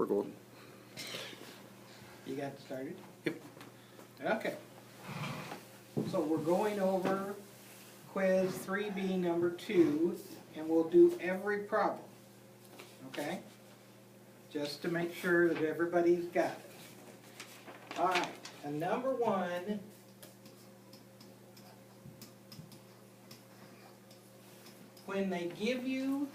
We're golden. You got started? Yep. Okay. So we're going over quiz 3B number 2, and we'll do every problem. Okay? Just to make sure that everybody's got it. All right. And number 1, when they give you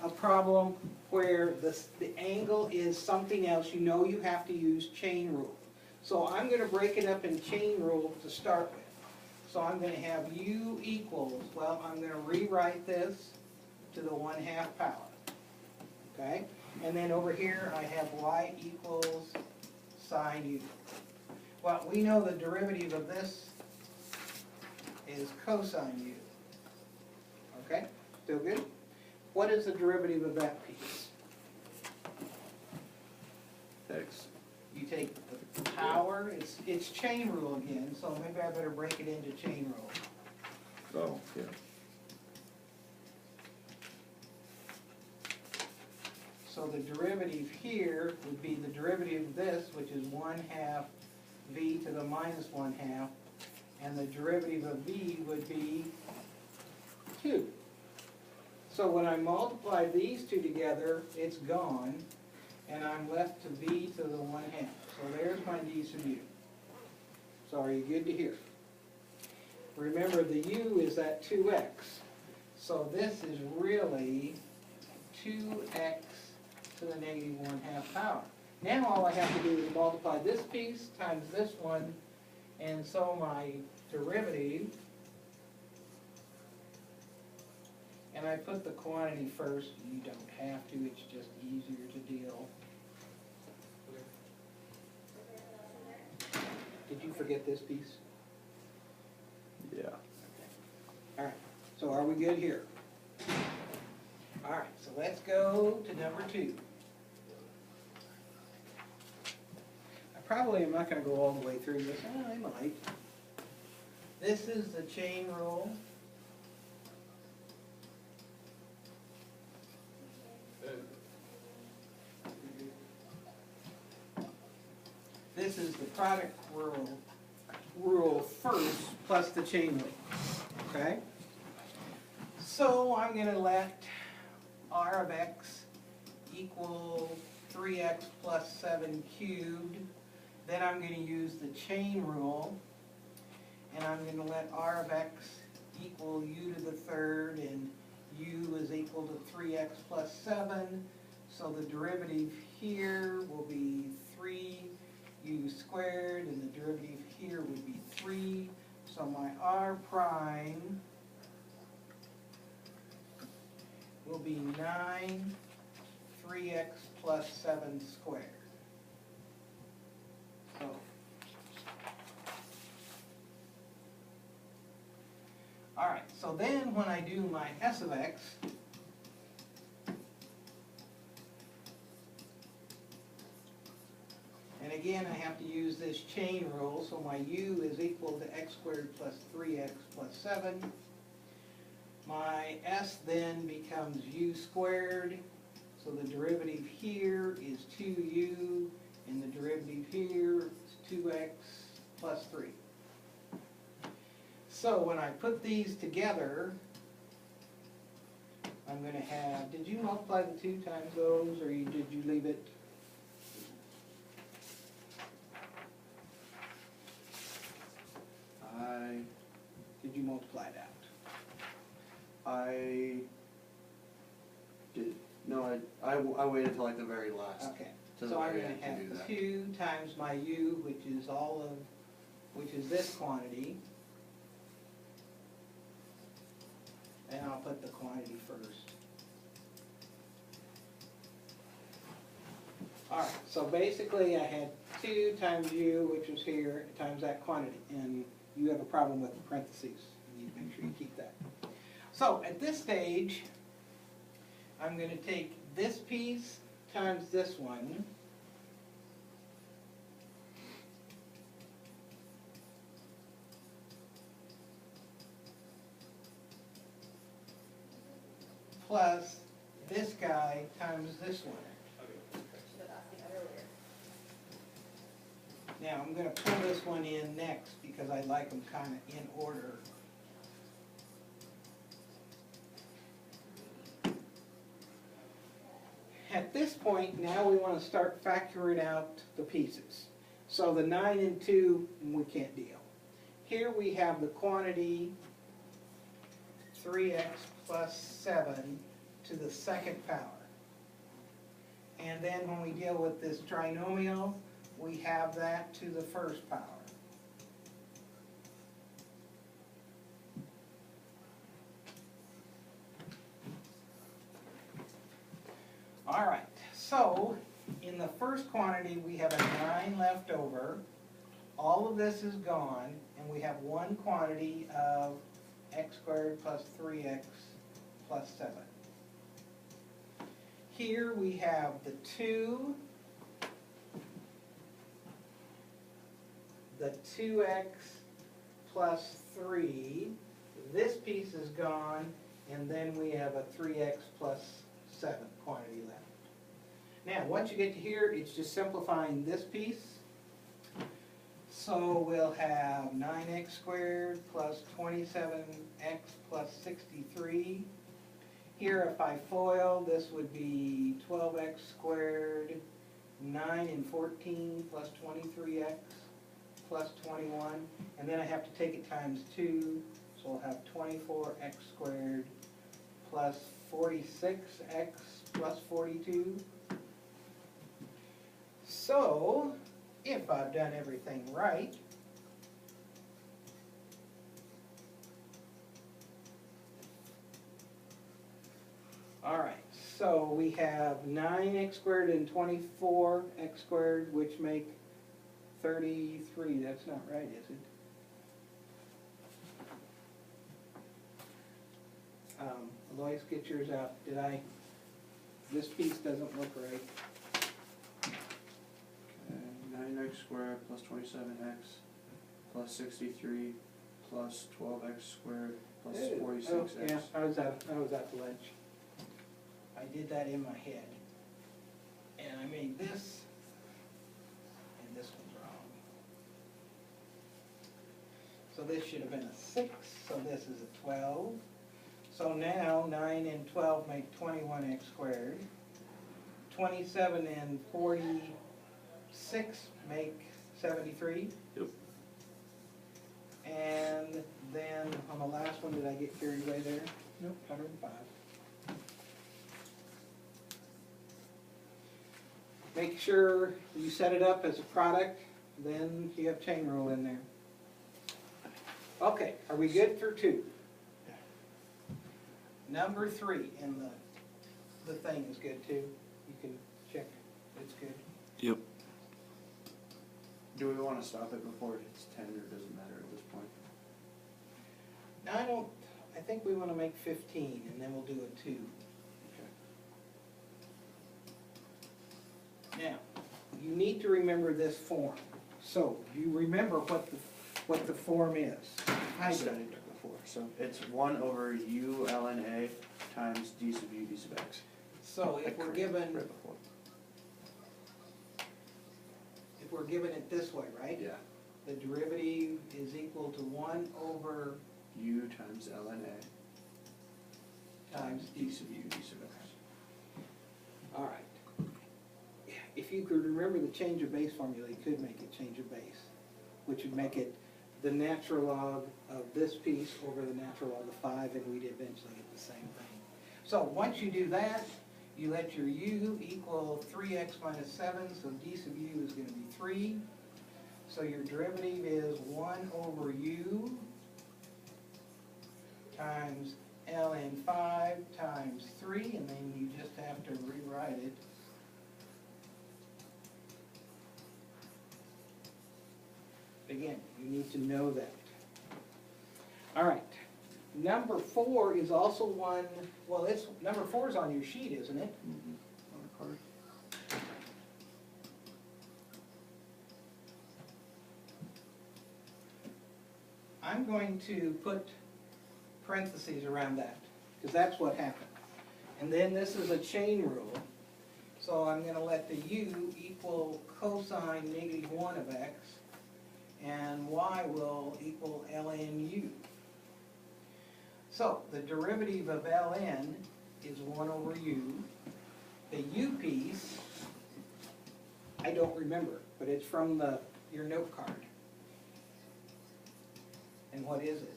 a problem where the angle is something else, you know you have to use chain rule. So I'm going to break it up in chain rule to start with. So I'm going to have u equals, well, I'm going to rewrite this to the 1/2 power. Okay? And then over here I have y equals sine u. Well, we know the derivative of this is cosine u. Okay? Still good? What is the derivative of that piece? X. You take the power, it's chain rule again, so maybe I better break it into chain rule. Oh, yeah. So the derivative here would be the derivative of this, which is 1/2 v to the minus 1/2, and the derivative of v would be 2. So when I multiply these two together, it's gone, and I'm left to v to the 1/2. So there's my d sub u. So are you good to hear? Remember, the u is at 2x. So this is really 2x to the negative 1/2 power. Now all I have to do is multiply this piece times this one, and so my derivative, and I put the quantity first. You don't have to, it's just easier to deal. Did you forget this piece? Yeah. All right, so are we good here? All right, so let's go to number 2. I probably am not going to go all the way through this. Oh, I might. This is the chain rule. This is the product rule first plus the chain rule. Okay? So I'm going to let r of x equal 3x plus 7 cubed. Then I'm going to use the chain rule, and I'm going to let r of x equal u to the third, and u is equal to 3x plus 7. So the derivative here will be 3u squared, and the derivative here would be 3. So my r prime will be 9 3x plus 7 squared. So, all right, so then when I do my s of x, and again I have to use this chain rule, so my u is equal to x squared plus 3x plus 7. My s then becomes u squared, so the derivative here is 2u, and the derivative here is 2x plus 3. So when I put these together, I'm going to have, did you multiply the 2 times those, or did you leave it? Did you multiply it out? I did. No, I waited until like the very last. Okay, To the so I'm very going end to to do have that. 2 times my u, which is which is this quantity. And I'll put the quantity first. All right, so basically I had 2 times u, which was here, times that quantity. And you have a problem with the parentheses. You need to make sure you keep that. So at this stage, I'm going to take this piece times this one. Plus this guy times this one. Now, I'm gonna pull this one in next because I like them kinda in order. At this point, now we wanna start factoring out the pieces. So the 9 and 2, we can't deal. Here we have the quantity 3x plus 7 to the second power. And then when we deal with this trinomial, we have that to the first power. All right, so in the first quantity, we have a 9 left over. All of this is gone, and we have one quantity of x squared plus 3x plus 7. Here we have the 2, the 2x plus 3, this piece is gone, and then we have a 3x plus 7 quantity left. Now, once you get to here, it's just simplifying this piece. So we'll have 9x squared plus 27x plus 63. Here, if I FOIL, this would be 12x squared, 9 and 14 plus 23x plus 21. And then I have to take it times 2, so we'll have 24x squared plus 46x plus 42. So, if I've done everything right, all right, so we have 9x squared and 24x squared, which make 33. That's not right, is it? Lois, get yours out. This piece doesn't look right. 9x squared plus 27x plus 63 plus 12x squared plus 46x. Oh, yeah, I was at the ledge. I did that in my head. And I made this, and this one's wrong. So this should have been a 6, so this is a 12. So now 9 and 12 make 21x squared. 27 and 46 make 73. Yep. And then on the last one, did I get carried away there? Nope, 105. Make sure you set it up as a product, then you have chain rule in there. Okay, are we good for 2? Number 3, and the thing is good too. You can check, it's good. Yep. Do we want to stop it before it's 10, or does it matter at this point? Now, I think we want to make 15, and then we'll do a 2. Now, you need to remember this form. So, do you remember what the form is? I studied it before, so it's 1 over u ln a times d sub u d sub x. So if we're given, Right before. if we're given it this way, right? Yeah. The derivative is equal to 1 over U times ln a times d sub u d sub x. All right. If you could remember the change of base formula, you could make it change of base, which would make it the natural log of this piece over the natural log of 5, and we'd eventually get the same thing. So once you do that, you let your u equal 3x minus 7, so d sub u is going to be 3. So your derivative is 1 over u times ln 5 times 3, and then you just have to rewrite it. Again, you need to know that. All right. Number 4 is also one, well, it's, number 4 is on your sheet, isn't it? On the card. I'm going to put parentheses around that, because that's what happened. And then this is a chain rule. So I'm gonna let the u equal cosine -1 of x, and y will equal ln u. So the derivative of ln is 1 over u. The u piece, I don't remember, but it's from your note card. And what is it?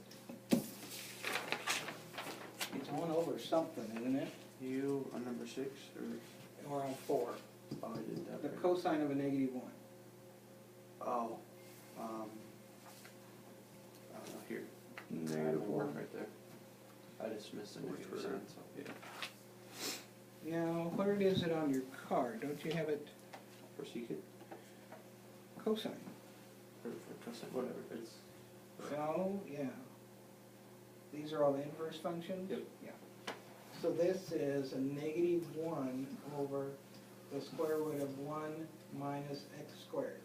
It's 1 over something, isn't it? U on number 6, Or on 4. oh, I did that The right. cosine of a -1. Oh, I don't know, here. -1. Right there. I just missed the Which negative were- sign, so. Yeah. Now, where is it on your card? Don't you have it For secant, cosine? or for cosine, whatever, it's. Oh, yeah. These are all inverse functions? Yep. Yeah. So this is a -1 over the square root of 1 minus x squared.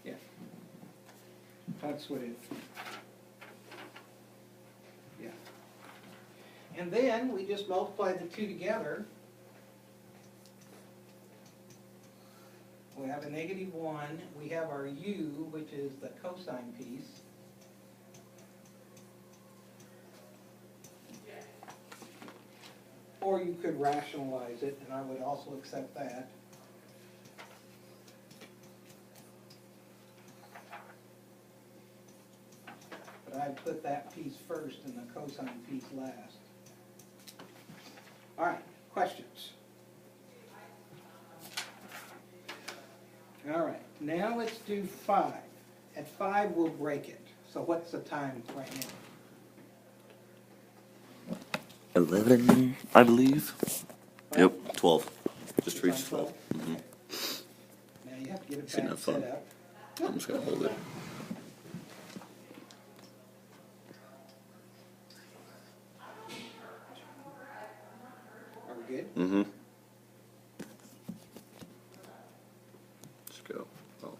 Yeah. That's what it, yeah. And then we just multiply the two together. We have a -1, we have our u, which is the cosine piece. Or you could rationalize it, and I would also accept that. But I'd put that piece first and the cosine piece last. All right, questions? All right, now let's do 5. At 5, we'll break it. So what's the time right now? 11, I believe. Yep, 12. Just It's reached on 12. Mhm. Now you have to get it Shouldn't back have fun. set up. I'm just gonna hold it. Are we good? Mm-hmm. Let's go. Oh.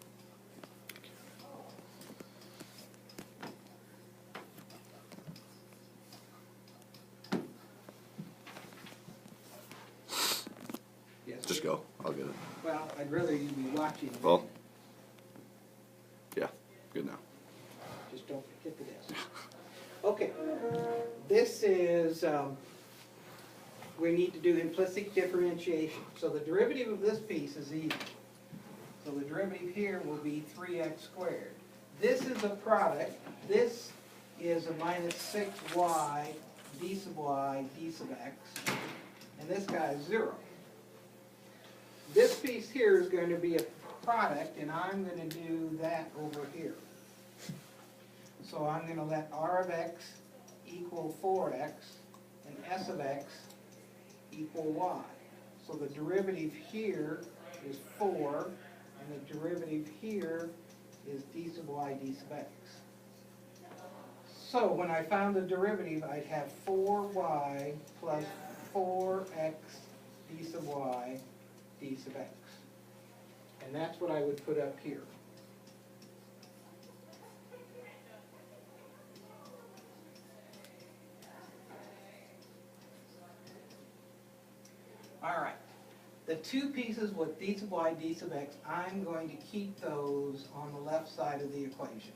Yes. Just go. I'll get it. Well, I'd rather you be watching. Well. Yeah. Good now. Just don't hit the desk. Okay, this is, we need to do implicit differentiation. So the derivative of this piece is easy. So the derivative here will be 3x squared. This is a product. This is a minus 6y d sub y d sub x. And this guy is 0. This piece here is going to be a product, and I'm going to do that over here. So I'm going to let r of x equal 4x and s of x equal y. So the derivative here is 4, and the derivative here is d sub y d sub x. So when I found the derivative, I'd have 4y plus 4x d sub y d sub x. And that's what I would put up here. All right, the two pieces with d sub y, d sub x, I'm going to keep those on the left side of the equation.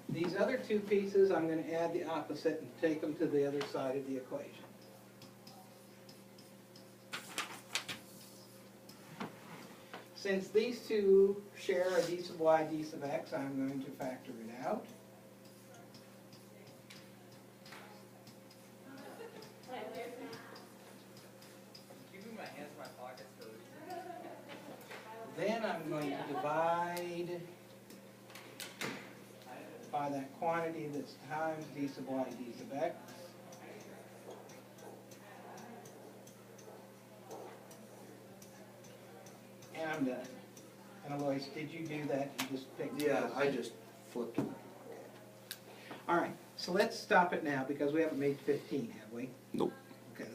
These other two pieces, I'm going to add the opposite and take them to the other side of the equation. Since these two share a d sub y, d sub x, I'm going to factor it out. Then I'm going to divide by that quantity that's times d sub y, d sub x. And I'm done. And Alois, did you do that? You just picked Yeah, those? I just flipped it. All right, so let's stop it now because we haven't made 15, have we? Nope. Okay, let's